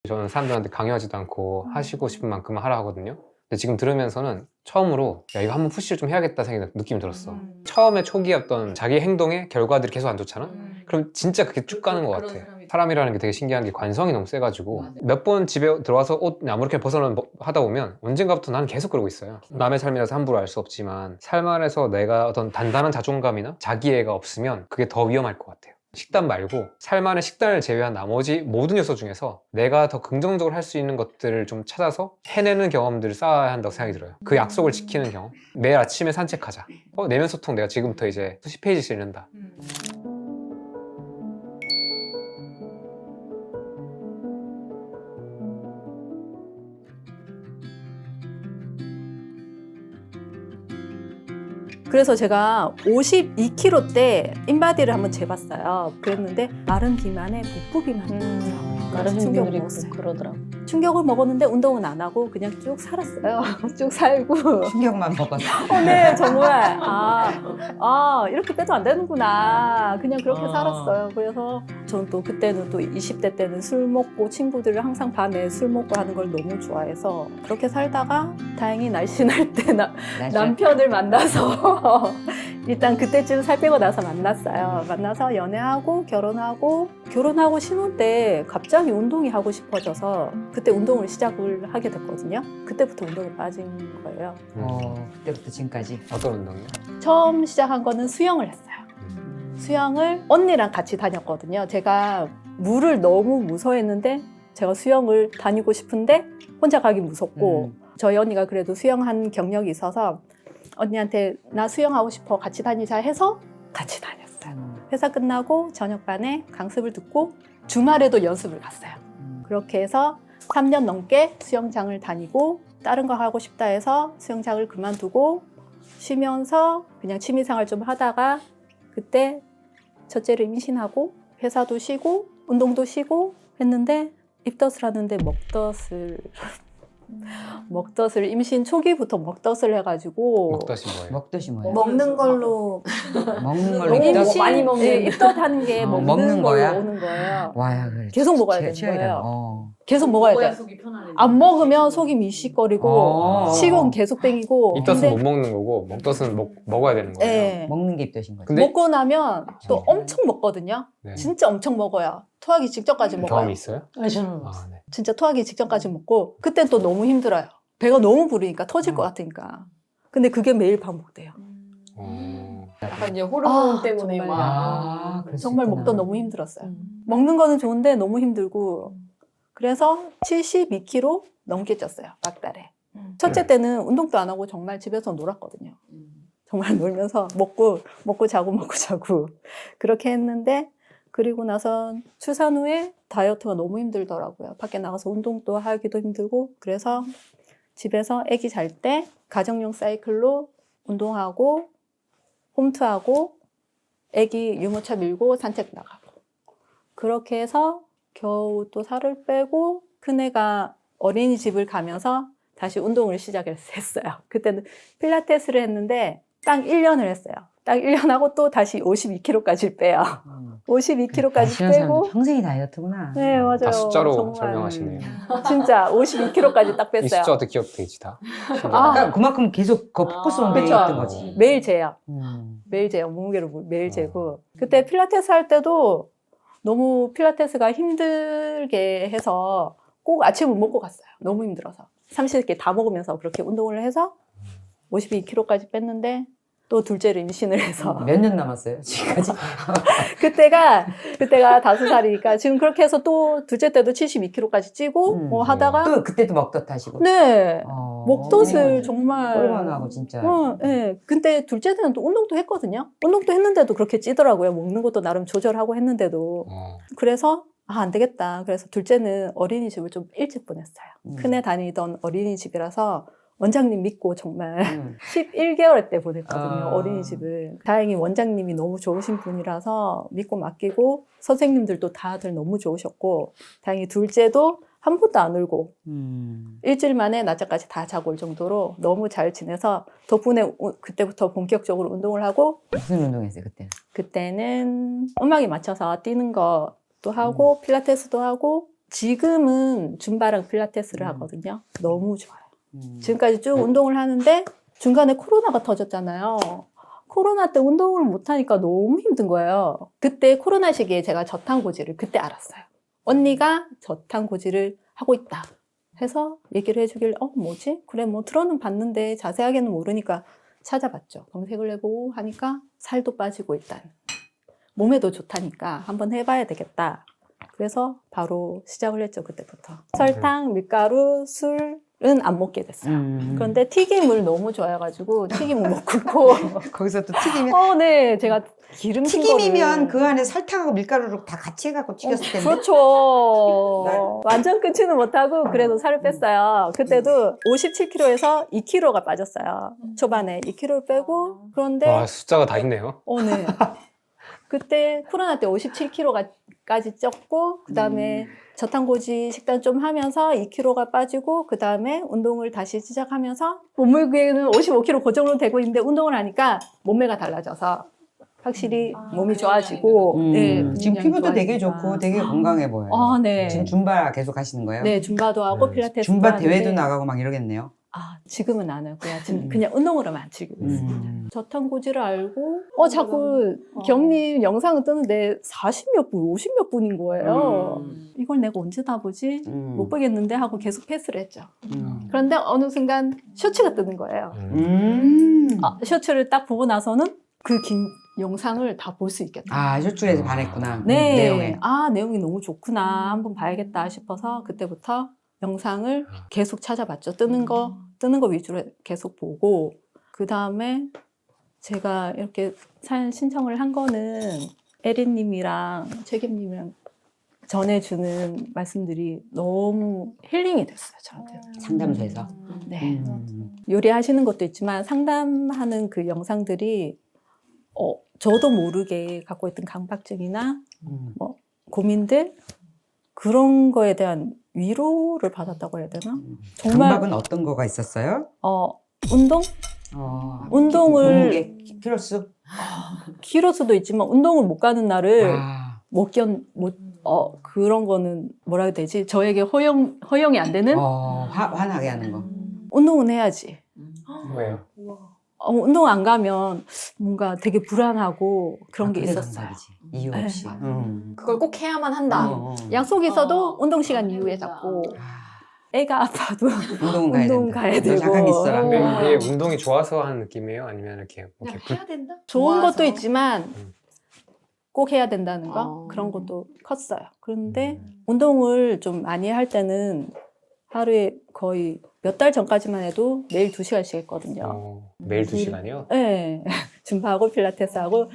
저는 사람들한테 강요하지도 않고 하시고 싶은 만큼 하라 하거든요. 근데 지금 들으면서는 처음으로 야 이거 한번 푸시를 좀 해야겠다 느낌이 들었어. 처음에 초기에 어떤 자기 행동의 결과들이 계속 안 좋잖아? 그럼 진짜 그게 쭉 가는 것 같아. 사람이라는 게 되게 신기한 게 관성이 너무 세가지고 몇 번 집에 들어와서 옷 아무렇게 하다 보면 언젠가부터 나는 계속 그러고 있어요. 남의 삶이라서 함부로 알 수 없지만 삶 안에서 내가 어떤 단단한 자존감이나 자기애가 없으면 그게 더 위험할 것 같아요. 식단 말고 삶 안에 식단을 제외한 나머지 모든 요소 중에서 내가 더 긍정적으로 할 수 있는 것들을 좀 찾아서 해내는 경험들을 쌓아야 한다고 생각이 들어요. 그 약속을 지키는 경험. 매일 아침에 산책하자. 내면 소통 내가 지금부터 이제 수십 페이지씩 읽는다. 그래서 제가 52kg 때 인바디를 한번 재봤어요. 그랬는데 마른 비만에 복부 비만이더라고요. 다른 충격을 분들이 먹었어요. 그러더라고. 충격을 먹었는데 운동은 안 하고 그냥 쭉 살았어요. 쭉 살고. 충격만 먹었어. 네, 정말. 이렇게 빼도 안 되는구나. 그냥 그렇게 살았어요. 그래서 저는 또 그때는 또 20대 때는 술 먹고 친구들을 항상 밤에 술 먹고 하는 걸 너무 좋아해서 그렇게 살다가 다행히 날씬할 때 남편을 만나서 일단 그때쯤 살 빼고 나서 만났어요. 만나서 연애하고 결혼하고 신혼 때 갑자기 운동이 하고 싶어져서 그때 운동을 시작을 하게 됐거든요. 그때부터 운동에 빠진 거예요. 그때부터 지금까지. 어떤 운동이요? 처음 시작한 거는 수영을 했어요. 수영을 언니랑 같이 다녔거든요. 제가 물을 너무 무서워했는데 제가 수영을 다니고 싶은데 혼자 가기 무섭고 저희 언니가 그래도 수영한 경력이 있어서 언니한테 나 수영하고 싶어 같이 다니자 해서 같이 다녔어요. 회사 끝나고 저녁반에 강습을 듣고 주말에도 연습을 갔어요. 그렇게 해서 3년 넘게 수영장을 다니고 다른 거 하고 싶다 해서 수영장을 그만두고 쉬면서 그냥 취미생활 좀 하다가 그때 첫째를 임신하고 회사도 쉬고 운동도 쉬고 했는데 입덧을 하는데 먹덧을 임신 초기부터 먹덧을 해가지고 먹덧이 뭐예요? 먹듯이 뭐야? 먹는 걸로 먹는 걸로 임신, 입덧? 많이 먹는. 네, 입덧하는 게 먹는 먹는 걸로 거야? 오는 거예요. 와야 그래. 계속 먹어야 되는 최악이다. 거예요. 계속 먹어야 돼요. 속이 편안해. 안 먹으면 속이 미식거리고 식은 계속 땡기고 입덧은 못 먹는 거고 먹덧은 먹어야 되는 거예요. 네. 먹는 게 입덧인 거지. 근데 먹고 나면 또 엄청 먹거든요. 네. 진짜 엄청 먹어요. 토하기 직전까지 먹어요. 경험이 있어요? 아니, 저는 아, 네. 진짜 토하기 직전까지 먹고 그땐 또 너무 힘들어요. 배가 너무 부르니까 터질 것 같으니까. 근데 그게 매일 반복돼요. 약간 이제 호르몬 때문에 정말. 막. 그럴 수 정말 있구나. 먹던 너무 힘들었어요. 먹는 거는 좋은데 너무 힘들고 그래서 72kg 넘게 쪘어요. 막 달에. 첫째 때는 운동도 안 하고 정말 집에서 놀았거든요. 정말 놀면서 먹고 자고 그렇게 했는데 그리고 나서 출산 후에 다이어트가 너무 힘들더라고요. 밖에 나가서 운동도 하기도 힘들고 그래서 집에서 아기 잘 때 가정용 사이클로 운동하고 홈트하고 아기 유모차 밀고 산책 나가고 그렇게 해서 겨우 또 살을 빼고 큰애가 어린이집을 가면서 다시 운동을 시작했어요. 그때는 필라테스를 했는데 딱 1년을 했어요. 딱 1년 하고 또 다시 52kg까지 빼요. 52kg까지 빼고 평생이 다이어트구나. 네 맞아요. 다 숫자로 정말. 설명하시네요. 진짜 52kg까지 딱 이 뺐어요. 숫자도 기억되지 다. 그러니까 그만큼 계속 그 포커스만 돼 그쵸. 있던 거지. 매일 재요. 음. 매일 재요. 몸무게를 매일 재고. 그때 필라테스 할 때도 너무 필라테스가 힘들게 해서 꼭 아침을 먹고 갔어요. 너무 힘들어서. 30개 다 먹으면서 그렇게 운동을 해서 52kg까지 뺐는데 또 둘째를 임신을 해서 몇 년 남았어요 지금까지? 그때가 5살이니까 지금 그렇게 해서 또 둘째 때도 72kg까지 찌고 뭐 하다가 또 그때도 먹덧 하시고. 네 먹덧을 정말 얼마나 하고 진짜. 네. 근데 둘째 때는 또 운동도 했거든요. 운동도 했는데도 그렇게 찌더라고요. 먹는 것도 나름 조절하고 했는데도 그래서 안 되겠다. 그래서 둘째는 어린이집을 좀 일찍 보냈어요. 큰애 다니던 어린이집이라서 원장님 믿고 정말 11개월 때 보냈거든요. 어린이집을. 다행히 원장님이 너무 좋으신 분이라서 믿고 맡기고 선생님들도 다들 너무 좋으셨고 다행히 둘째도 한 번도 안 울고 일주일 만에 낮잠까지 다 자고 올 정도로 너무 잘 지내서 덕분에 그때부터 본격적으로 운동을 하고 무슨 운동했어요 그때는 음악에 맞춰서 뛰는 것도 하고 필라테스도 하고 지금은 줌바랑 필라테스를 하거든요. 너무 좋아요. 음. 지금까지 쭉 운동을 하는데 중간에 코로나가 터졌잖아요. 코로나 때 운동을 못하니까 너무 힘든 거예요. 그때 코로나 시기에 제가 저탄고지를 그때 알았어요. 언니가 저탄고지를 하고 있다 해서 얘기를 해주길 뭐지? 그래 뭐 들어는 봤는데 자세하게는 모르니까 찾아봤죠. 검색을 해보고 하니까 살도 빠지고 일단 몸에도 좋다니까 한번 해봐야 되겠다. 그래서 바로 시작을 했죠. 그때부터. 설탕, 밀가루, 술은 안 먹게 됐어요. 그런데 튀김을 너무 좋아해가지고 튀김을 먹고 있고 거기서 또 튀김이 네, 제가 기름진 튀김이면 거를- 그 안에 설탕하고 밀가루를 다 같이 해갖고 튀겼을 텐데. 그렇죠. 완전 끊지는 못하고 그래도 살을 뺐어요. 그때도 57kg에서 2kg가 빠졌어요. 초반에 2kg를 빼고 그런데 와, 숫자가 다 있네요. 네. 그때 코로나 때 57kg까지 쪘고 그 다음에 저탄고지 식단 좀 하면서 2kg가 빠지고 그 다음에 운동을 다시 시작하면서 몸무게는 55kg 고정으로 되고 있는데 운동을 하니까 몸매가 달라져서 확실히 몸이 좋아지고 네, 지금 근육량이 피부도 되게 좋아지니까. 좋고 되게 건강해 보여요. 네. 지금 줌바 계속 하시는 거예요? 네, 줌바도 하고 네. 필라테스도 줌바 하는데 대회도 나가고 막 이러겠네요. 지금은 안 하고요. 지금 그냥 운동으로만 즐기고 있습니다. 저탄고지를 알고 자꾸 경님 영상을 뜨는데 40몇 분, 50몇 분인 거예요. 이걸 내가 언제 다 보지? 못 보겠는데 하고 계속 패스를 했죠. 그런데 어느 순간 쇼츠가 뜨는 거예요. 쇼츠를 딱 보고 나서는 그 긴 영상을 다 볼 수 있겠다. 아, 쇼츠에서 반했구나. 네. 내용에. 내용이 너무 좋구나. 한번 봐야겠다 싶어서 그때부터 영상을 계속 찾아봤죠. 뜨는 거 위주로 계속 보고, 그 다음에 제가 이렇게 사연 신청을 한 거는 에린님이랑 책임님이랑 전해주는 말씀들이 너무 힐링이 됐어요, 저한테. 상담소에서. 네. 요리하시는 것도 있지만 상담하는 그 영상들이 저도 모르게 갖고 있던 강박증이나 뭐 고민들 그런 거에 대한 위로를 받았다고 해야 되나? 정말 강박은 어떤 거가 있었어요? 운동? 운동을 몸무게 키로수? 키로수도 있지만 운동을 못 가는 날을 아, 그런 거는 뭐라 해야 되지? 저에게 허용이 안 되는 화나게 하는 거. 운동은 해야지. 왜요? 운동 안 가면 뭔가 되게 불안하고 그런 게 그게 있었어요. 강박이지. 이유 네. 없이. 그걸 꼭 해야만 한다. 약속이 있어도 운동 시간 이후에 잡고 애가 아파도 운동은 가야 운동 된다. 가야 너 되고. 잠깐 있어라. 근데 이게 운동이 좋아서 하는 느낌이에요? 아니면 이렇게 그냥 불- 해야 된다? 좋은 좋아서. 것도 있지만 꼭 해야 된다는 거 어. 그런 것도 컸어요. 그런데 운동을 좀 많이 할 때는 하루에 거의 몇 달 전까지만 해도 매일 2시간씩 했거든요. 매일 2시간이요? 네. 줌바하고 필라테스하고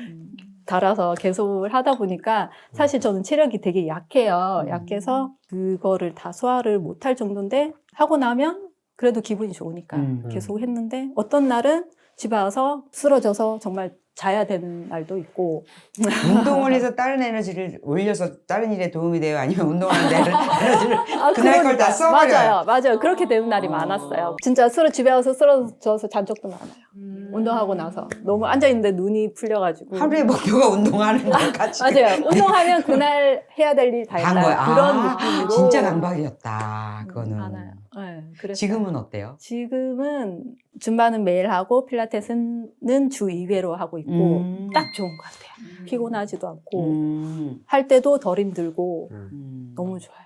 달아서 계속을 하다 보니까 사실 저는 체력이 되게 약해요. 약해서 그거를 다 소화를 못할 정도인데 하고 나면 그래도 기분이 좋으니까 계속 했는데 어떤 날은 집에 와서 쓰러져서 정말 자야 되는 날도 있고 운동을 해서 다른 에너지를 올려서 다른 일에 도움이 돼요? 아니면 운동하는 에너지를 그날 걸 다 그러니까. 써버려요? 맞아요. 그렇게 되는 날이 많았어요. 진짜 집에 와서 쓰러져서 잔 적도 많아요. 운동하고 나서 너무 앉아있는데 눈이 풀려가지고 하루의 목표가 운동하는 거 같이. 맞아요. 운동하면 그날 해야 될 일 다 한 했다. 거야. 그런 느낌으로 진짜 강박이었다. 그거는. 많아요. 네, 그랬어요. 지금은 어때요? 지금은 줌바는 매일 하고 필라테스는 주 2회로 하고 있고 딱 좋은 것 같아요. 피곤하지도 않고 할 때도 덜 힘들고 너무 좋아요.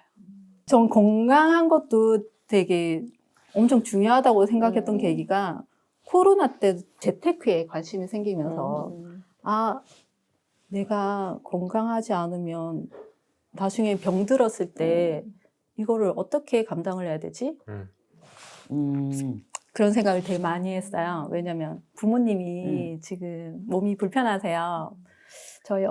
전 건강한 것도 되게 엄청 중요하다고 생각했던 계기가 코로나 때 재테크에 관심이 생기면서 내가 건강하지 않으면 나중에 병들었을 때 이거를 어떻게 감당을 해야 되지? 그런 생각을 되게 많이 했어요. 왜냐면 부모님이 지금 몸이 불편하세요. 저희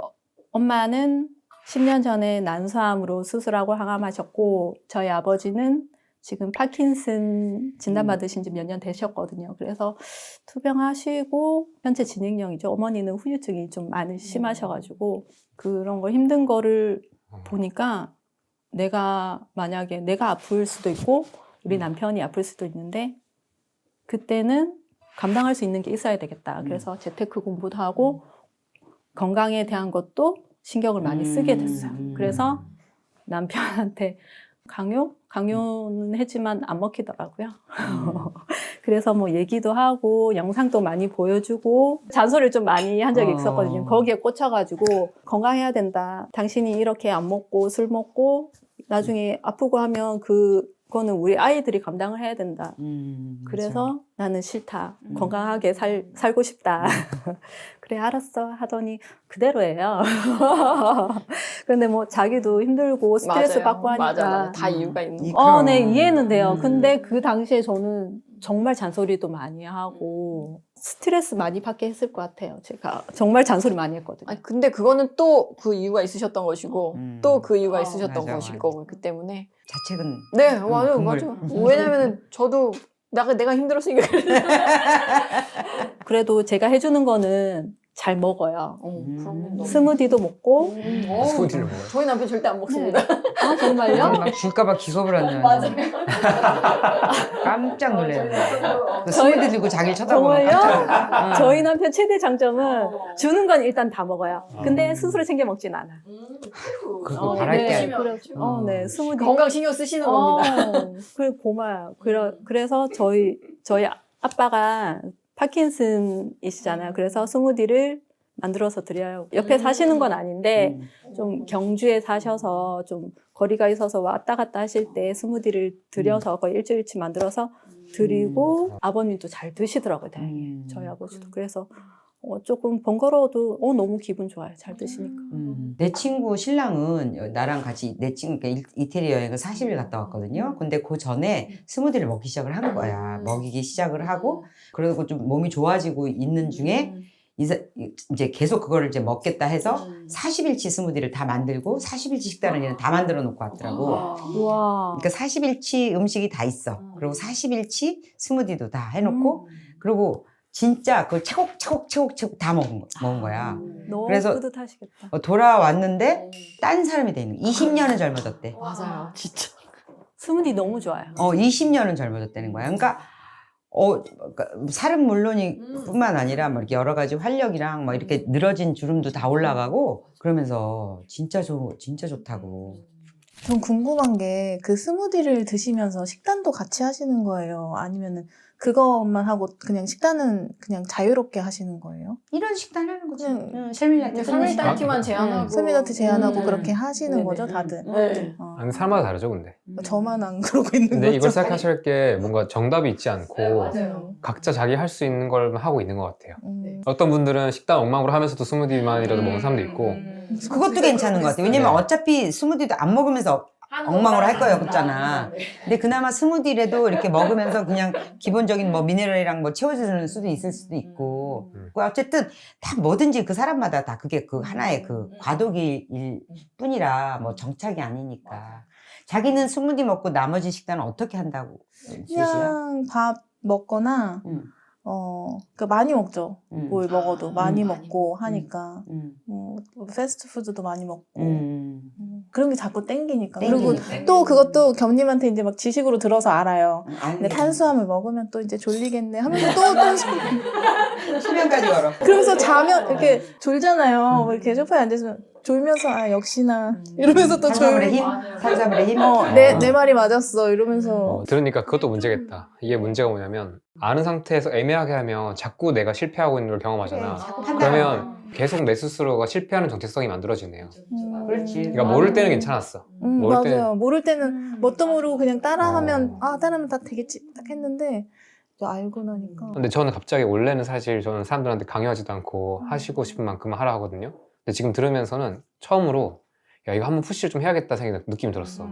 엄마는 10년 전에 난소암으로 수술하고 항암하셨고 저희 아버지는 지금 파킨슨 진단받으신 지 몇 년 되셨거든요. 그래서 투병하시고 현재 진행형이죠. 어머니는 후유증이 좀 많이 심하셔가지고 그런 거 힘든 거를 보니까 만약에 내가 아플 수도 있고 우리 남편이 아플 수도 있는데 그때는 감당할 수 있는 게 있어야 되겠다. 그래서 재테크 공부도 하고 건강에 대한 것도 신경을 많이 쓰게 됐어요. 그래서 남편한테 강요는 했지만 안 먹히더라고요. 그래서 뭐 얘기도 하고 영상도 많이 보여주고 잔소리를 좀 많이 한 적이 있었거든요. 거기에 꽂혀가지고 건강해야 된다. 당신이 이렇게 안 먹고 술 먹고 나중에 아프고 하면 그거는 우리 아이들이 감당을 해야 된다. 그래서 나는 싫다. 건강하게 살고 싶다. 그래 알았어 하더니 그대로예요. 근데 뭐 자기도 힘들고 스트레스 받고 하니까 맞아. 다 이유가 있는 거. 그럼. 네, 이해는 돼요. 근데 그 당시에 저는 정말 잔소리도 많이 하고 스트레스 많이 받게 했을 것 같아요. 제가 정말 잔소리 많이 했거든요. 아니, 근데 그거는 또 그 이유가 있으셨던 것이고 또 그 이유가 있으셨던 맞아, 것일 맞아. 거고 그 때문에 자책은 네 맞아요 국물. 맞아요. 왜냐면은 저도 내가 힘들었으니까 그래도 제가 해주는 거는 잘 먹어요. 그럼요. 스무디도 먹고. 스무디를 먹어요. 저희 남편 절대 안 먹습니다. 아 정말요? 막 줄까봐 기겁을 한다. 깜짝 놀래요. 그 스무디 들고 자기를 쳐다보면 정말요? 깜짝. 저희 남편 최대 장점은 주는 건 일단 다 먹어요. 근데 스스로 챙겨 먹진 않아. 그거 바랄 게 네, 아니라. 네, 스무디. 건강 신경 쓰시는 겁니다. 그래 고마워요. 그래서 저희 아빠가 파킨슨이시잖아요. 그래서 스무디를 만들어서 드려요. 옆에 사시는 건 아닌데 좀 경주에 사셔서 좀 거리가 있어서 왔다 갔다 하실 때 스무디를 드려서 거의 일주일치 만들어서 드리고 아버님도 잘 드시더라고요. 다행히 저희 아버지도. 그래서 조금 번거로워도 너무 기분 좋아요. 잘 드시니까. 내 친구 신랑은 나랑 같이 내 친구 그러니까 이태리 여행을 40일 갔다 왔거든요. 근데 그 전에 스무디를 먹기 시작을 한 거야. 먹이기 시작을 하고 그리고 좀 몸이 좋아지고 있는 중에 이제 계속 그거를 이제 먹겠다 해서 40일치 스무디를 다 만들고 40일치 식단을 얘는 다 만들어 놓고 왔더라고. 우와. 그러니까 40일치 음식이 다 있어. 그리고 40일치 스무디도 다 해놓고 그리고 진짜 그걸 차곡차곡 다 먹은 거야. 너무 그래서 뿌듯하시겠다. 돌아왔는데 딴 사람이 돼 있는 거야. 20년은 젊어졌대. 맞아요, 진짜. 스무디 너무 좋아요. 20년은 젊어졌다는 거야. 그러니까 그러니까 살은 물론뿐만 아니라 막 이렇게 여러 가지 활력이랑 막 이렇게 늘어진 주름도 다 올라가고 그러면서 진짜 좋다고. 전 궁금한 게 그 스무디를 드시면서 식단도 같이 하시는 거예요? 아니면은 그것만 하고 그냥 식단은 그냥 자유롭게 하시는 거예요? 이런 식단 하는 거지. 그냥 셀밀라테. 설밀다이티만 제한하고 스미다트 제한하고 음. 그렇게 하시는 네네. 거죠, 다들? 네. 아니, 사람마다 다르죠, 근데. 저만 안 그러고 있는 근데 거죠? 이걸 생각하실 게 뭔가 정답이 있지 않고 맞아요. 각자 자기 할 수 있는 걸 하고 있는 것 같아요. 음. 어떤 분들은 식단 엉망으로 하면서도 스무디만이라도 먹는 사람도 있고 그것도 괜찮은 것 같아. 왜냐면 네. 어차피 스무디도 안 먹으면서 엉망으로 할 거예요, 그렇잖아. 근데 그나마 스무디라도 이렇게 먹으면서 그냥 기본적인 뭐 미네랄이랑 뭐 채워주는 수도 있을 수도 있고. 어쨌든 다 뭐든지 그 사람마다 다 그게 그 하나의 그 과도기일 뿐이라 뭐 정착이 아니니까. 자기는 스무디 먹고 나머지 식단은 어떻게 한다고? 지시야? 그냥 밥 먹거나 그러니까 많이 먹죠. 뭘 먹어도 많이 먹고 하니까 패스트푸드도 많이 먹고 그런 게 자꾸 땡기니까. 그리고 또 그것도 겸님한테 이제 막 지식으로 들어서 알아요. 근데 탄수화물 먹으면 또 이제 졸리겠네 하면서 또 수면까지 걸어. 그러면서 자면 이렇게 졸잖아요. 뭐 이렇게 소파에 앉아서 졸면서 역시나 이러면서 또 탄수화물의 졸. 힘? 탄수화물의 힘? 내 말이 맞았어 이러면서. 들으니까 그것도 문제겠다. 이게 문제가 뭐냐면 아는 상태에서 애매하게 하면 자꾸 내가 실패하고 있는 걸 경험하잖아. 그러면 계속 내 스스로가 실패하는 정체성이 만들어지네요. 그렇지. 그러니까 모를 때는 괜찮았어. 모를 때는 맞아요. 모를 때는 뭣도 모르고 그냥 따라하면 따라하면 다 되겠지 딱 했는데 이제 알고 나니까. 근데 저는 갑자기 원래는 사실 저는 사람들한테 강요하지도 않고 하시고 싶은 만큼만 하라 하거든요. 근데 지금 들으면서는 처음으로 야 이거 한번 푸시를 좀 해야겠다 느낌이 들었어.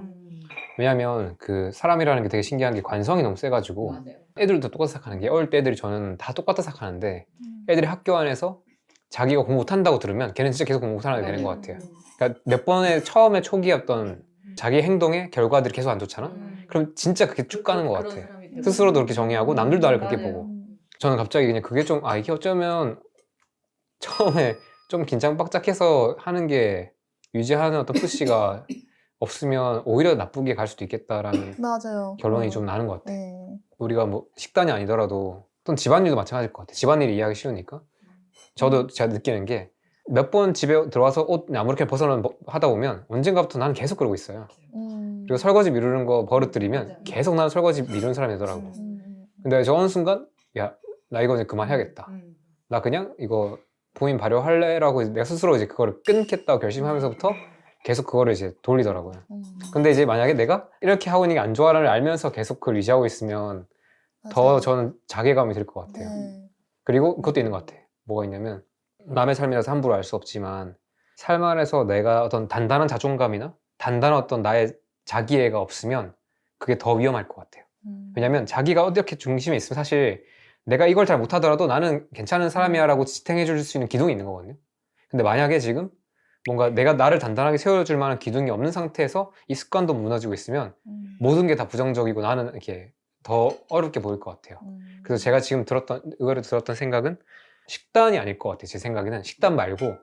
왜냐면 그 사람이라는 게 되게 신기한 게 관성이 너무 세가지고 애들도 똑같이 생각하는 게 어릴 때 애들이 저는 다 똑같다 생각하는데 애들이 학교 안에서 자기가 공부 못한다고 들으면 걔는 진짜 계속 공부 못하게 되는 것 같아요. 그러니까 몇 번의 처음에 초기에 어떤 자기 행동의 결과들이 계속 안 좋잖아? 그럼 진짜 그게 쭉 가는 것 같아. 스스로도 그렇게 정의하고 남들도 나를 그렇게 보고. 저는 갑자기 그냥 그게 좀 이게 어쩌면 처음에 좀 긴장박작해서 하는 게 유지하는 어떤 푸시가 없으면 오히려 나쁘게 갈 수도 있겠다라는 맞아요. 결론이 좀 나는 것 같아. 네. 우리가 뭐 식단이 아니더라도 어떤 집안일도 마찬가지일 것 같아. 집안일이 이해하기 쉬우니까. 저도 제가 느끼는 게 몇 번 집에 들어와서 옷 아무렇게 벗어나 하다 보면 언젠가부터 나는 계속 그러고 있어요. 그리고 설거지 미루는 거 버릇들이면 계속 나는 설거지 미루는 사람이 되더라고. 근데 저 어느 순간 야, 나 이거 이제 그만해야겠다. 나 그냥 이거 부인 발효할래라고 내가 스스로 이제 그거를 끊겠다고 결심하면서부터 계속 그거를 이제 돌리더라고요. 근데 이제 만약에 내가 이렇게 하고 있는 게 안 좋아를 알면서 계속 그걸 유지하고 있으면 더 저는 자괴감이 들 것 같아요. 그리고 그것도 있는 것 같아. 뭐가 있냐면 남의 삶이라서 함부로 알 수 없지만 삶 안에서 내가 어떤 단단한 자존감이나 단단한 어떤 나의 자기애가 없으면 그게 더 위험할 것 같아요. 왜냐면 자기가 어떻게 중심에 있으면 사실 내가 이걸 잘 못하더라도 나는 괜찮은 사람이야 라고 지탱해 줄 수 있는 기둥이 있는 거거든요. 근데 만약에 지금 뭔가 내가 나를 단단하게 세워줄 만한 기둥이 없는 상태에서 이 습관도 무너지고 있으면 모든 게 다 부정적이고 나는 이렇게 더 어렵게 보일 것 같아요. 그래서 제가 지금 의외로 들었던 생각은 식단이 아닐 것 같아요. 제 생각에는 식단 말고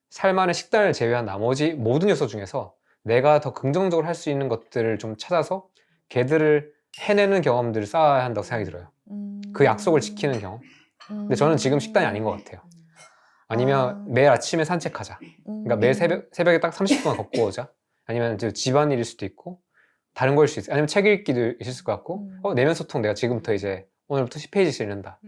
삶 안에 식단을 제외한 나머지 모든 요소 중에서 내가 더 긍정적으로 할 수 있는 것들을 좀 찾아서 걔들을 해내는 경험들을 쌓아야 한다고 생각이 들어요. 그 약속을 지키는 경험. 근데 저는 지금 식단이 아닌 것 같아요. 아니면 매일 아침에 산책하자. 그러니까 매일 새벽에 딱 30분만 걷고 오자. 아니면 이제 집안일일 수도 있고 다른 거일 수 있어요. 아니면 책 읽기도 있을 것 같고 내면 소통 내가 지금부터 이제 오늘부터 10페이지씩 읽는다.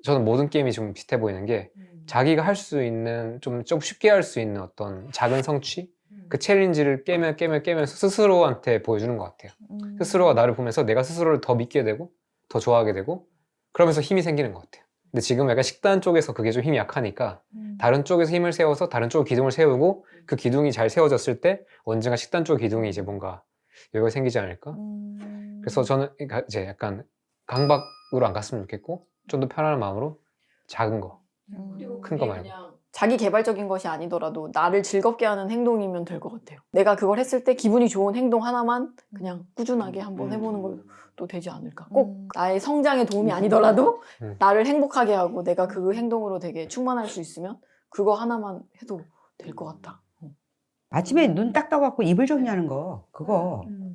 저는 모든 게임이 좀 비슷해 보이는 게 자기가 할 수 있는 좀 쉽게 할 수 있는 어떤 작은 성취 그 챌린지를 깨면서 스스로한테 보여주는 것 같아요. 스스로가 나를 보면서 내가 스스로를 더 믿게 되고 더 좋아하게 되고 그러면서 힘이 생기는 것 같아요. 근데 지금 약간 식단 쪽에서 그게 좀 힘이 약하니까 다른 쪽에서 힘을 세워서 다른 쪽 기둥을 세우고 그 기둥이 잘 세워졌을 때 언젠가 식단 쪽 기둥이 이제 뭔가 여유가 생기지 않을까? 그래서 저는 이제 약간 강박으로 안 갔으면 좋겠고 좀 더 편안한 마음으로 작은 거, 큰 거 말고. 자기 개발적인 것이 아니더라도 나를 즐겁게 하는 행동이면 될 것 같아요. 내가 그걸 했을 때 기분이 좋은 행동 하나만 그냥 꾸준하게 한번 해보는 것도 되지 않을까. 꼭 나의 성장에 도움이 아니더라도 나를 행복하게 하고 내가 그 행동으로 되게 충만할 수 있으면 그거 하나만 해도 될 것 같다. 아침에 눈 딱 떠갖고 이불 정리하는 거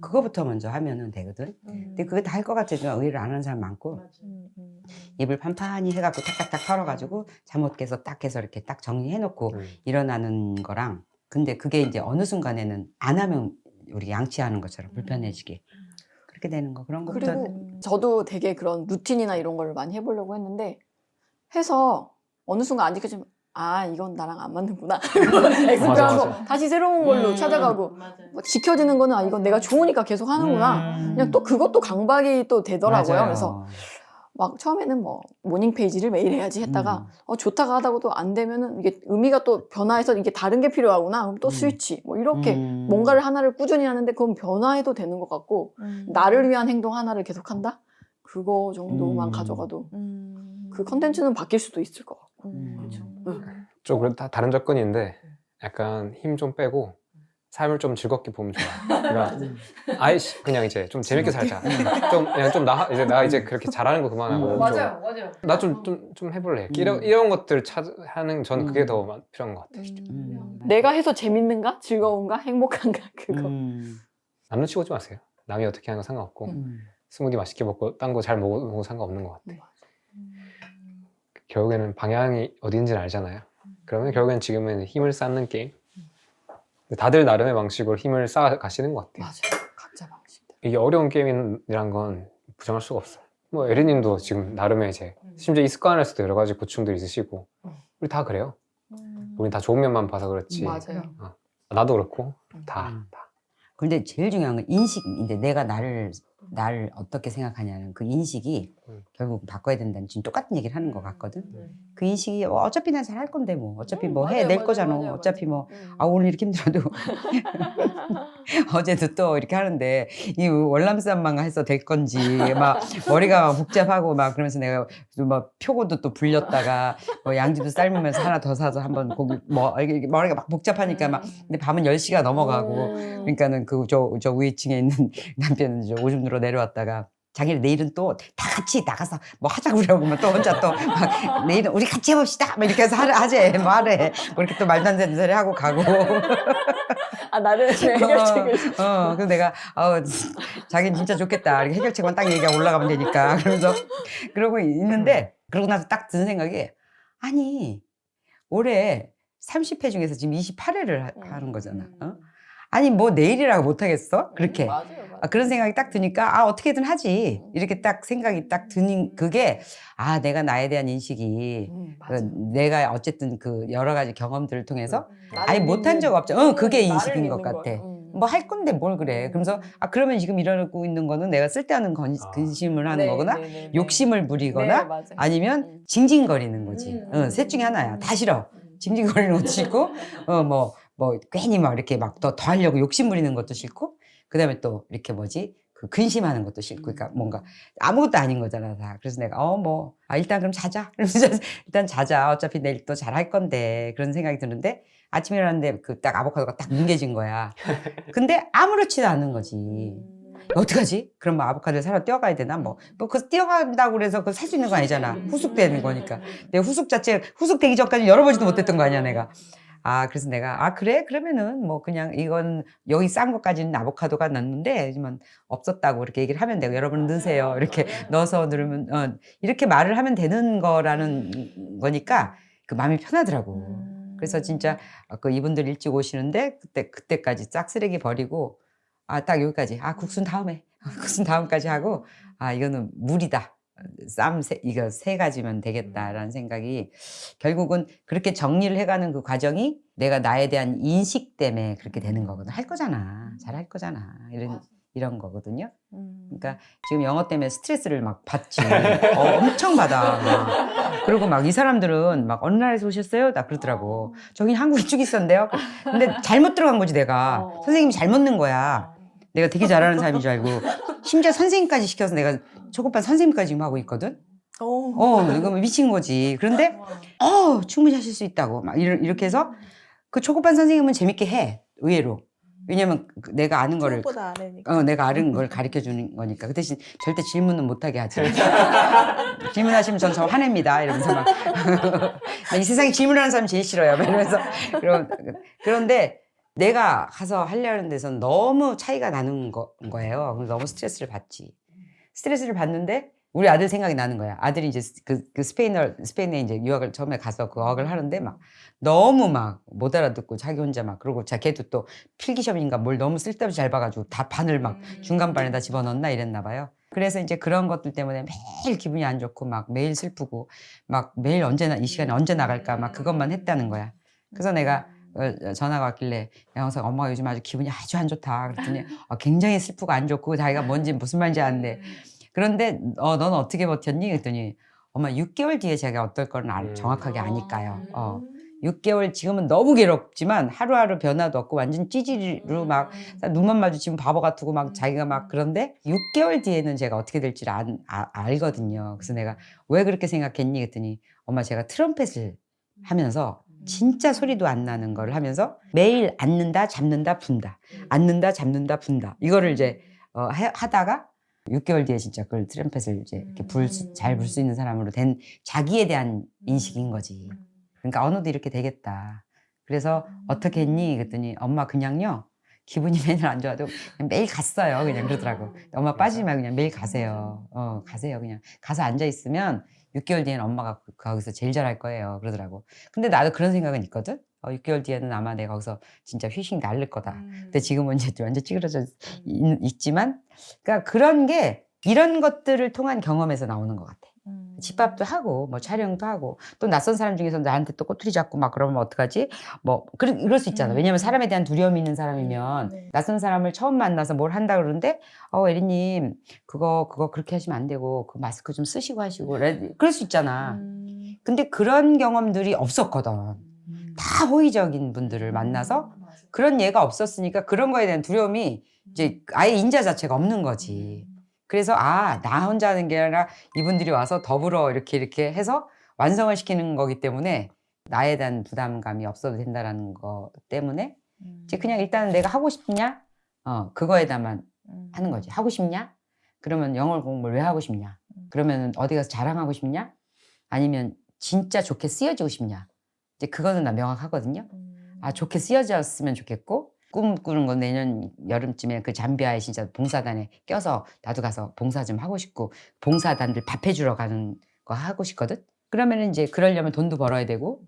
그거부터 먼저 하면은 되거든. 근데 그거 다 할 것 같지만 의외로 안 하는 사람 많고 이불 판판히 해갖고 탁탁탁 털어가지고 잠옷 깨서 딱 해서 이렇게 딱 정리해놓고 일어나는 거랑 근데 그게 이제 어느 순간에는 안 하면 우리 양치하는 것처럼 불편해지게 그렇게 되는 거 그런 것부터 그리고 저도 되게 그런 루틴이나 이런 걸 많이 해보려고 했는데 해서 어느 순간 안 지켜지면 아 이건 나랑 안 맞는구나 엑스페하고 다시 새로운 걸로 찾아가고 뭐 지켜지는 거는 아 이건 내가 좋으니까 계속 하는구나 그냥 또 그것도 강박이 또 되더라고요. 맞아요. 그래서 막 처음에는 뭐 모닝 페이지를 매일 해야지 했다가 좋다가 하다가도 안 되면은 이게 의미가 또 변화해서 이게 다른 게 필요하구나 그럼 또 스위치 뭐 이렇게 뭔가를 하나를 꾸준히 하는데 그건 변화해도 되는 것 같고 나를 위한 행동 하나를 계속한다? 그거 정도만 가져가도 그 컨텐츠는 바뀔 수도 있을 것 같고 좀 다른 접근인데 약간 힘 좀 빼고 삶을 좀 즐겁게 보면 좋아. 그러니까 아예 그냥 이제 좀 재밌게 살자. 좀 그냥 좀 나 이제 그렇게 잘하는 거 그만하고 맞아요. 나 좀 해볼래. 이런 것들 하는 저는 그게 더 필요한 것 같아요. 내가 해서 재밌는가? 즐거운가? 행복한가? 그거 남 눈치 보지 마세요. 남이 어떻게 하는 거 상관없고 스무디 맛있게 먹고 딴 거 잘 먹어도 상관없는 것 같아. 결국에는 방향이 어딘지는 알잖아요. 그러면 결국엔 지금은 힘을 쌓는 게임. 다들 나름의 방식으로 힘을 쌓아 가시는 것 같아요. 맞아요. 각자 방식대로. 이게 어려운 게임이란 건 부정할 수가 없어요. 뭐 에리님도 지금 나름의 이제 심지어 이 습관 안에서도 여러 가지 고충들이 있으시고 우리 다 그래요. 우린 다 좋은 면만 봐서 그렇지. 맞아요. 나도 그렇고 다. 근데 제일 중요한 건 인식인데 내가 나를 어떻게 생각하냐는 그 인식이 결국 바꿔야 된다는 지금 똑같은 얘기를 하는 것 같거든. 그 인식이 어차피 난 잘할 건데 뭐 어차피 뭐 해낼 거잖아. 어차피 뭐 오늘 이렇게 힘들어도 어제도 또 이렇게 하는데 이 월남쌈만 해서 될 건지 막 머리가 복잡하고 막 그러면서 내가 막 표고도 또 불렸다가 뭐 양지도 삶으면서 하나 더 사서 한번 고기 뭐 이게 머리가 막 복잡하니까 막 근데 밤은 10시가 넘어가고 그러니까는 그 저 위층에 있는 남편은 이제 오줌 누러 내려왔다가 자기는 내일은 또 다 같이 나가서 뭐 하자고 그러고 또 혼자 또 막 내일은 우리 같이 해봅시다 막 이렇게 해서 하재 말해 뭐 이렇게 또 말도 안 되는 소리 하고 가고 아 나를 해결책을 그래서 내가 자기는 진짜 좋겠다 이렇게 해결책만 딱 얘기하고 올라가면 되니까 그러면서 그러고 있는데 그러고 나서 딱 드는 생각이 아니 올해 30회 중에서 지금 28회를 하는 거잖아. 아니 뭐 내일이라고 못하겠어? 그렇게. 맞아요. 그런 생각이 딱 드니까 어떻게든 하지 이렇게 딱 생각이 딱 드는 그게 내가 나에 대한 인식이 내가 어쨌든 그 여러 가지 경험들을 통해서 아예 못한 적 없죠. 그게 인식인 것 같아. 뭐 할 건데 뭘 그래. 그러면서 그러면 지금 이러고 있는 거는 내가 쓸데없는 근심을 하는 거거나 욕심을 부리거나 아니면 징징거리는 거지. 셋 중에 하나야. 다 싫어. 징징거리는 것도 싫고 뭐 괜히 막 이렇게 막 더 하려고 욕심 부리는 것도 싫고 그다음에 또 이렇게 그 근심하는 것도 싫고 그러니까 뭔가 아무것도 아닌 거잖아 다. 그래서 내가 일단 그럼 자자. 그러면서 일단 자자. 어차피 내일 또 잘할 건데 그런 생각이 드는데 아침에 일어났는데 그 딱 아보카도가 딱 뭉개진 거야. 근데 아무렇지도 않은 거지. 어떡하지? 그럼 뭐 아보카도를 사러 뛰어가야 되나? 그 뛰어간다고 그래서 그거 살 수 있는 거 아니잖아. 후숙되는 거니까. 내가 후숙되기 전까지 열어보지도 못했던 거 아니야, 내가. 그래서 내가, 그래? 그러면은 뭐 그냥 이건 여기 싼 것까지는 아보카도가 넣는데, 하지만 없었다고 이렇게 얘기를 하면 되고, 여러분 넣으세요. 이렇게 넣어서 누르면, 이렇게 말을 하면 되는 거라는 거니까 그 마음이 편하더라고. 그래서 진짜 그 이분들 일찍 오시는데, 그때까지 싹 쓰레기 버리고, 딱 여기까지. 국순 다음에. 국순 다음까지 하고, 이거는 무리다. 이거 3가지면 되겠다라는 생각이 결국은 그렇게 정리를 해가는 그 과정이 내가 나에 대한 인식 때문에 그렇게 되는 거거든. 할 거잖아. 잘 할 거잖아. 이런 거거든요. 그러니까 지금 영어 때문에 스트레스를 막 받지. 엄청 받아. 그리고 막 이 사람들은 막 어느 나라에서 오셨어요? 나 그러더라고. 저기 한국에 쭉 있었는데요. 근데 잘못 들어간 거지 내가. 선생님이 잘못 넣은 거야. 내가 되게 잘하는 사람인 줄 알고 심지어 선생님까지 시켜서 내가 초급반 선생님까지 지금 하고 있거든. 이거 미친 거지. 그런데 충분히 하실 수 있다고 막 이렇게 해서 그 초급반 선생님은 재밌게 해. 의외로. 왜냐면 내가 아는 거를 생각보다 안 하니까. 내가 아는 걸 가르쳐 주는 거니까. 그 대신 절대 질문은 못 하게 하지. 질문하시면 전 화냅니다. 이러면서 막 이 세상에 질문하는 사람이 제일 싫어요. 이러면서 그런데 내가 가서 하려는 데서는 너무 차이가 나는 거예요. 그래서 너무 스트레스를 받지. 스트레스를 받는데 우리 아들 생각이 나는 거야. 아들이 이제 그 스페인에 이제 유학을 처음에 가서 그 어학을 하는데 막 너무 막 못 알아듣고 자기 혼자 막 그러고 걔도 또 필기시험인가 뭘 너무 쓸데없이 잘 봐가지고 다 반을 막 중간반에다 집어넣나 이랬나 봐요. 그래서 이제 그런 것들 때문에 매일 기분이 안 좋고 막 매일 슬프고 막 매일 이 시간에 언제 나갈까 막 그것만 했다는 거야. 그래서 내가 전화가 왔길래 영상 엄마가 요즘 아주 기분이 아주 안 좋다 그랬더니 굉장히 슬프고 안 좋고 자기가 무슨 말인지 아는데 그런데 너는 어떻게 버텼니? 그랬더니 엄마 6개월 뒤에 제가 어떨 거는 정확하게 아니까요. 6개월 지금은 너무 괴롭지만 하루하루 변화도 없고 완전 찌질이로 막 눈만 마주치면 바보 같고 막 자기가 막 그런데 6개월 뒤에는 제가 어떻게 될지를 알거든요. 그래서 내가 왜 그렇게 생각했니? 그랬더니 엄마 제가 트럼펫을 하면서 진짜 소리도 안 나는 걸 하면서 매일 앉는다 잡는다 분다 앉는다 잡는다 분다 이거를 이제 하다가 6개월 뒤에 진짜 그걸 트럼펫을 이제 이렇게 잘 불 수 있는 사람으로 된 자기에 대한 인식인 거지. 그러니까 언어도 이렇게 되겠다. 그래서 어떻게 했니? 그랬더니 엄마 그냥요. 기분이 맨날 안 좋아도 그냥 매일 갔어요. 그냥 그러더라고. 엄마 빠지지 말고 그냥 매일 가세요. 가세요. 그냥 가서 앉아 있으면 6개월 뒤에는 엄마가 거기서 제일 잘할 거예요. 그러더라고. 근데 나도 그런 생각은 있거든. 6개월 뒤에는 아마 내가 거기서 진짜 휘식 날릴 거다. 근데 지금은 이제 완전 찌그러져 있지만, 그러니까 그런 게 이런 것들을 통한 경험에서 나오는 것 같아. 집밥도 하고, 뭐 촬영도 하고, 또 낯선 사람 중에서 나한테 또 꼬투리 잡고 막 그러면 어떡하지? 이럴 수 있잖아. 왜냐면 사람에 대한 두려움이 있는 사람이면 네. 낯선 사람을 처음 만나서 뭘 한다 그러는데, 에리님, 그거 그렇게 하시면 안 되고, 그 마스크 좀 쓰시고 하시고, 그럴 수 있잖아. 근데 그런 경험들이 없었거든. 다 호의적인 분들을 만나서 그런 예가 없었으니까 그런 거에 대한 두려움이 이제 아예 인자 자체가 없는 거지. 그래서 나 혼자 하는 게 아니라 이분들이 와서 더불어 이렇게 해서 완성을 시키는 거기 때문에 나에 대한 부담감이 없어도 된다라는 거 때문에 이제 그냥 일단은 내가 하고 싶냐? 그거에다만 하는 거지. 하고 싶냐? 그러면 영어 공부를 왜 하고 싶냐? 그러면 어디 가서 자랑하고 싶냐? 아니면 진짜 좋게 쓰여지고 싶냐? 이제 그거는 나 명확하거든요. 좋게 쓰여졌으면 좋겠고 꿈꾸는 건 내년 여름쯤에 그 잠비아에 진짜 봉사단에 껴서 나도 가서 봉사 좀 하고 싶고 봉사단들 밥 해주러 가는 거 하고 싶거든. 그러면 이제 그러려면 돈도 벌어야 되고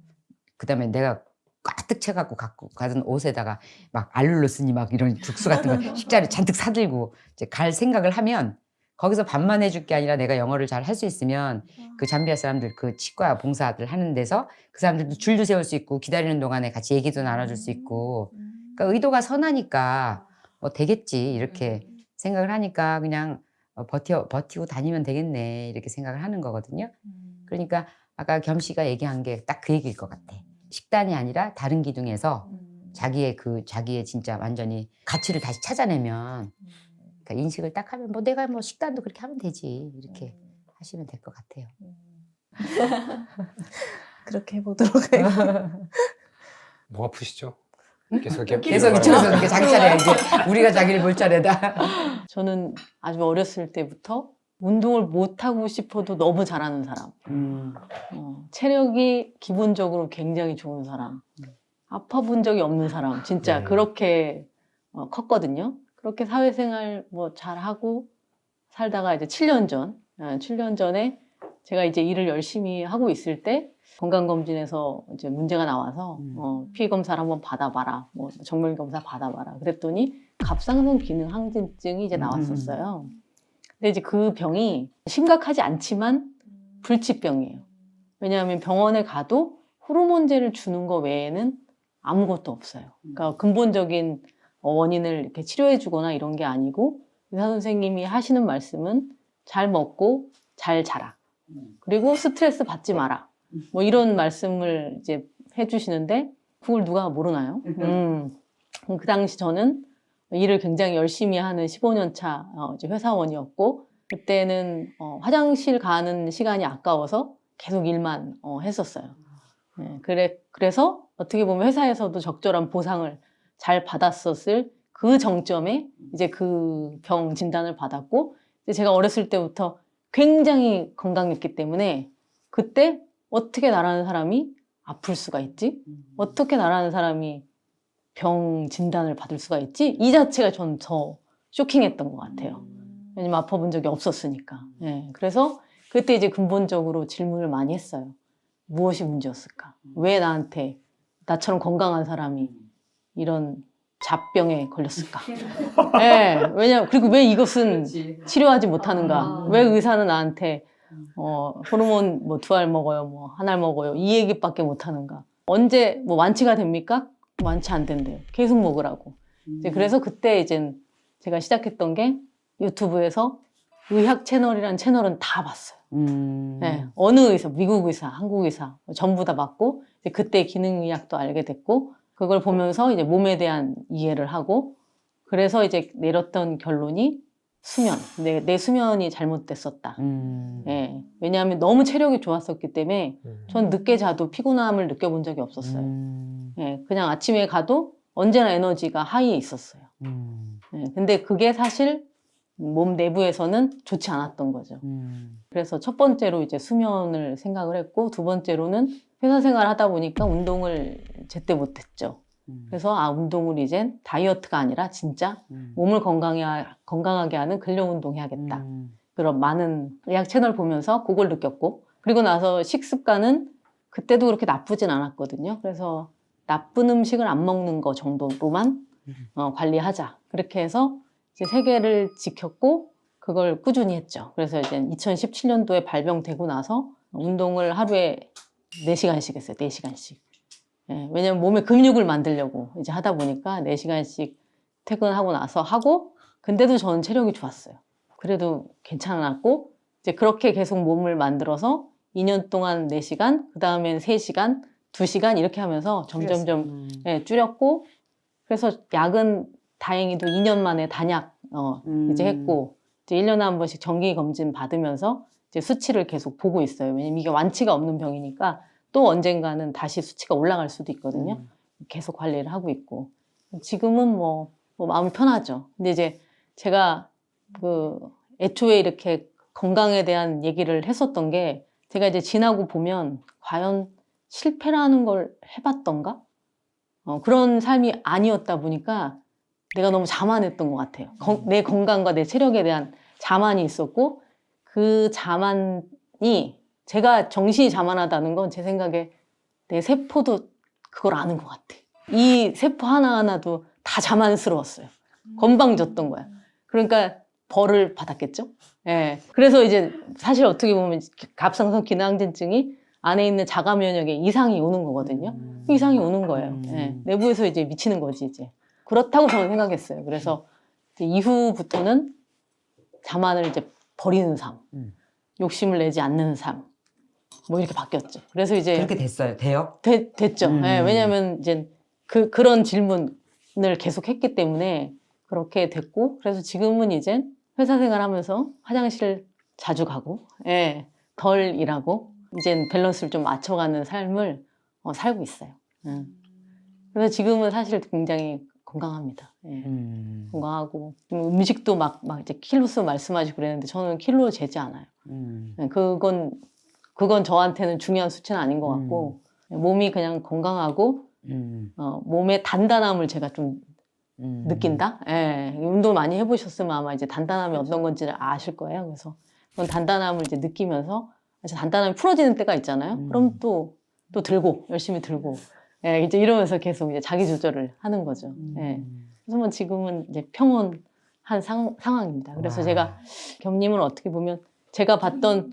그다음에 내가 가득 채갖고 갖고 가던 옷에다가 막 알룰로스니 막 이런 국수 같은 거 식자를 잔뜩 사들고 이제 갈 생각을 하면 거기서 밥만 해줄 게 아니라 내가 영어를 잘 할 수 있으면 그 잠비아 사람들 그 치과 봉사들 하는 데서 그 사람들도 줄도 세울 수 있고 기다리는 동안에 같이 얘기도 나눠줄 수 있고 그러니까 의도가 선하니까 뭐 되겠지 이렇게 생각을 하니까 그냥 버티고 다니면 되겠네 이렇게 생각을 하는 거거든요. 그러니까 아까 겸 씨가 얘기한 게 딱 그 얘기일 것 같아. 식단이 아니라 다른 기둥에서 자기의 진짜 완전히 가치를 다시 찾아내면 그러니까 인식을 딱 하면 뭐 내가 뭐 식단도 그렇게 하면 되지 이렇게 하시면 될 것 같아요. 그렇게 해보도록 해요. 목 아프시죠? 계속 이렇게 계속 이쪽에서 이렇게 자기 차례야 이제 우리가 자기를 볼 차례다. 저는 아주 어렸을 때부터 운동을 못하고 싶어도 너무 잘하는 사람. 체력이 기본적으로 굉장히 좋은 사람. 아파본 적이 없는 사람. 진짜 그렇게 컸거든요. 그렇게 사회생활 뭐 잘하고 살다가 이제 7년 전에 제가 이제 일을 열심히 하고 있을 때 건강검진에서 이제 문제가 나와서 피검사를 한번 받아봐라. 뭐 정밀검사 받아봐라. 그랬더니 갑상선 기능 항진증이 이제 나왔었어요. 근데 이제 그 병이 심각하지 않지만 불치병이에요. 왜냐하면 병원에 가도 호르몬제를 주는 거 외에는 아무것도 없어요. 그러니까 근본적인 원인을 이렇게 치료해 주거나 이런 게 아니고 의사 선생님이 하시는 말씀은 잘 먹고 잘 자라. 그리고 스트레스 받지 마라. 뭐 이런 말씀을 이제 해주시는데 그걸 누가 모르나요? 그 당시 저는 일을 굉장히 열심히 하는 15년 차 회사원이었고 그때는 화장실 가는 시간이 아까워서 계속 일만 했었어요. 네, 그래서 어떻게 보면 회사에서도 적절한 보상을 잘 받았었을 그 정점에 이제 그 병 진단을 받았고 이제 제가 어렸을 때부터 굉장히 건강했기 때문에 그때 어떻게 나라는 사람이 아플 수가 있지? 어떻게 나라는 사람이 병 진단을 받을 수가 있지? 이 자체가 전 더 쇼킹했던 것 같아요. 왜냐면 아파본 적이 없었으니까. 네, 그래서 그때 이제 근본적으로 질문을 많이 했어요. 무엇이 문제였을까? 왜 나처럼 건강한 사람이 이런 잡병에 걸렸을까? 네, 그리고 왜 이것은 치료하지 못하는가? 왜 의사는 나한테 호르몬 뭐 2알 먹어요, 뭐 1알 먹어요 이 얘기밖에 못하는가? 언제 뭐 완치가 됩니까? 완치 안 된대요. 계속 먹으라고. 이제 그래서 그때 이제 제가 시작했던 게 유튜브에서 의학 채널이라는 채널은 다 봤어요. 네, 어느 의사, 미국 의사, 한국 의사 전부 다 봤고 이제 그때 기능의학도 알게 됐고 그걸 보면서 이제 몸에 대한 이해를 하고 그래서 이제 내렸던 결론이 수면. 내 수면이 잘못됐었다. 네, 왜냐하면 너무 체력이 좋았었기 때문에 전 늦게 자도 피곤함을 느껴본 적이 없었어요. 네, 그냥 아침에 가도 언제나 에너지가 하이에 있었어요. 네, 근데 그게 사실 몸 내부에서는 좋지 않았던 거죠. 그래서 첫 번째로 이제 수면을 생각을 했고 두 번째로는 회사 생활을 하다 보니까 운동을 제때 못했죠. 그래서 운동을 이젠 다이어트가 아니라 진짜 몸을 건강하게 하는 근력 운동 해야겠다. 그런 많은 의학 채널 보면서 그걸 느꼈고 그리고 나서 식습관은 그때도 그렇게 나쁘진 않았거든요. 그래서 나쁜 음식을 안 먹는 거 정도로만 관리하자. 그렇게 해서 이제 세계를 지켰고 그걸 꾸준히 했죠. 그래서 이제 2017년도에 발병되고 나서 운동을 하루에 4시간씩 했어요. 4시간씩. 예, 왜냐면 몸에 근육을 만들려고 이제 하다 보니까 4시간씩 퇴근하고 나서 하고 근데도 저는 체력이 좋았어요. 그래도 괜찮았고 이제 그렇게 계속 몸을 만들어서 2년 동안 4시간, 그 다음엔 3시간, 2시간 이렇게 하면서 점점점 줄였고 그래서 약은 다행히도 2년 만에 단약 이제 했고 이제 1년에 한 번씩 정기 검진 받으면서 이제 수치를 계속 보고 있어요. 왜냐면 이게 완치가 없는 병이니까 또 언젠가는 다시 수치가 올라갈 수도 있거든요. 계속 관리를 하고 있고 지금은 뭐 마음이 편하죠. 근데 이제 제가 애초에 이렇게 건강에 대한 얘기를 했었던 게 제가 이제 지나고 보면 과연 실패라는 걸 해봤던가? 그런 삶이 아니었다 보니까 내가 너무 자만했던 것 같아요. 내 건강과 내 체력에 대한 자만이 있었고 그 자만이 제가 정신이 자만하다는 건 제 생각에 내 세포도 그걸 아는 것 같아. 이 세포 하나하나도 다 자만스러웠어요. 건방졌던 거야. 그러니까 벌을 받았겠죠? 예. 그래서 이제 사실 어떻게 보면 갑상선 기능항진증이 안에 있는 자가 면역에 이상이 오는 거거든요. 이상이 오는 거예요. 예. 내부에서 이제 미치는 거지, 이제. 그렇다고 저는 생각했어요. 그래서 이제 이후부터는 자만을 이제 버리는 삶, 욕심을 내지 않는 삶, 뭐 이렇게 바뀌었죠. 그래서 이제 그렇게 됐어요. 돼요? 됐죠. 예, 왜냐하면 이제 그런 질문을 계속 했기 때문에 그렇게 됐고, 그래서 지금은 이제 회사 생활하면서 화장실 자주 가고, 예, 덜 일하고, 이제 밸런스를 좀 맞춰가는 삶을 살고 있어요. 그래서 지금은 사실 굉장히 건강합니다. 예. 건강하고 음식도 막 이제 킬로수 말씀하시고 그랬는데 저는 킬로 재지 않아요. 예, 그건 저한테는 중요한 수치는 아닌 것 같고 몸이 그냥 건강하고 몸의 단단함을 제가 좀 느낀다. 예, 운동 많이 해보셨으면 아마 이제 단단함이 어떤 건지를 아실 거예요. 그래서 그런 단단함을 이제 느끼면서 이제 단단함이 풀어지는 때가 있잖아요. 그럼 또 들고 열심히 들고 예, 이제 이러면서 계속 이제 자기 조절을 하는 거죠. 예. 그래서 뭐 지금은 이제 평온한 상황입니다. 그래서 제가 겸님을 어떻게 보면 제가 봤던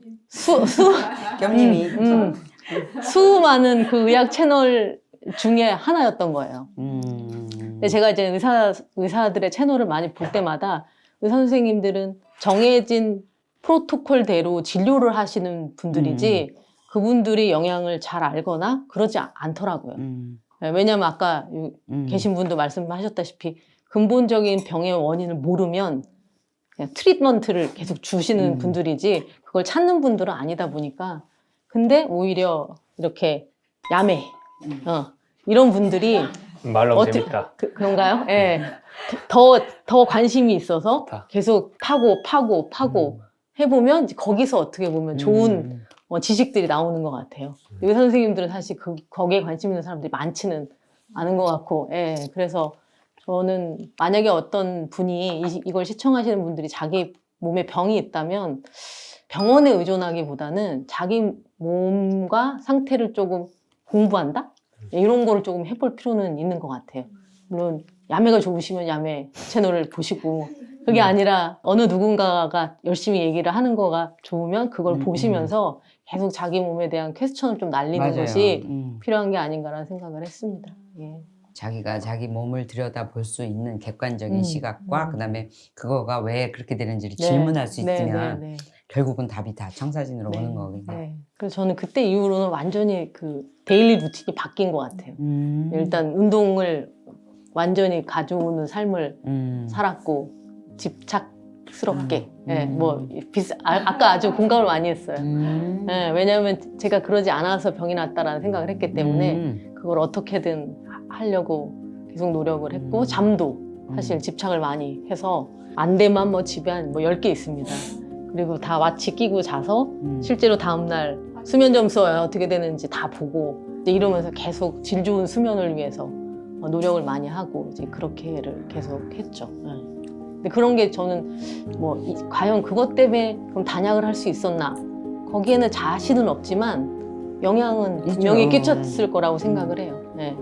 겸님이 수많은 그 의학 채널 중에 하나였던 거예요. 근데 제가 이제 의사들의 채널을 많이 볼 때마다 의사 선생님들은 정해진 프로토콜대로 진료를 하시는 분들이지 그분들이 영양을 잘 알거나 그러지 않더라고요. 왜냐하면 아까 계신 분도 말씀하셨다시피 근본적인 병의 원인을 모르면 그냥 트리트먼트를 계속 주시는 분들이지 그걸 찾는 분들은 아니다 보니까 근데 오히려 이렇게 야매 이런 분들이 말 너무 재밌다. 그런가요? 예. 더 관심이 있어서 좋다. 계속 파고 해보면 이제 거기서 어떻게 보면 좋은 지식들이 나오는 것 같아요. 의사 선생님들은 사실 거기에 관심 있는 사람들이 많지는 않은 것 같고, 예. 그래서 저는 만약에 어떤 분이 이걸 시청하시는 분들이 자기 몸에 병이 있다면 병원에 의존하기보다는 자기 몸과 상태를 조금 공부한다? 이런 거를 조금 해볼 필요는 있는 것 같아요. 물론 야매가 좋으시면 야매 채널을 보시고 그게 아니라 어느 누군가가 열심히 얘기를 하는 거가 좋으면 그걸 보시면서 계속 자기 몸에 대한 퀘스천을 좀 날리는 맞아요. 것이 필요한 게 아닌가라는 생각을 했습니다. 예. 자기가 자기 몸을 들여다 볼 수 있는 객관적인 시각과 그다음에 그거가 왜 그렇게 되는지를 질문할 수 있으면 결국은 답이 다 청사진으로 오는 거거든요. 네. 그래서 저는 그때 이후로는 완전히 그 데일리 루틴이 바뀐 것 같아요. 일단 운동을 완전히 가져오는 삶을 살았고 집착스럽게 아까 아주 공감을 많이 했어요. 예, 왜냐하면 제가 그러지 않아서 병이 났다라는 생각을 했기 때문에 그걸 어떻게든 하려고 계속 노력을 했고 잠도 사실 집착을 많이 해서 안 되면 뭐 집에 한 10개 있습니다. 그리고 다 와치 끼고 자서 실제로 다음날 수면 점수 어떻게 되는지 다 보고 이제 이러면서 계속 질 좋은 수면을 위해서 노력을 많이 하고 이제 그렇게를 계속 했죠. 근데 그런 게 저는 과연 그것 때문에 그럼 단약을 할 수 있었나? 거기에는 자신은 없지만 영향은 분명히 끼쳤을 거라고 생각을 해요. 네.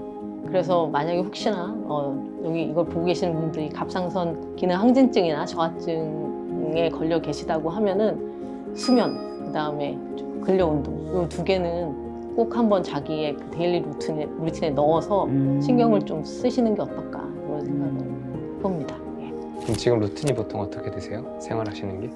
그래서 만약에 혹시나 여기 이걸 보고 계시는 분들이 갑상선 기능 항진증이나 저하증에 걸려 계시다고 하면은 수면, 그다음에 근력 운동 이 두 개는 꼭 한번 자기의 그 데일리 루틴에 넣어서 신경을 좀 쓰시는 게 어떨까 이런 생각을 해봅니다. 예. 그럼 지금 루틴이 보통 어떻게 되세요? 생활하시는 게?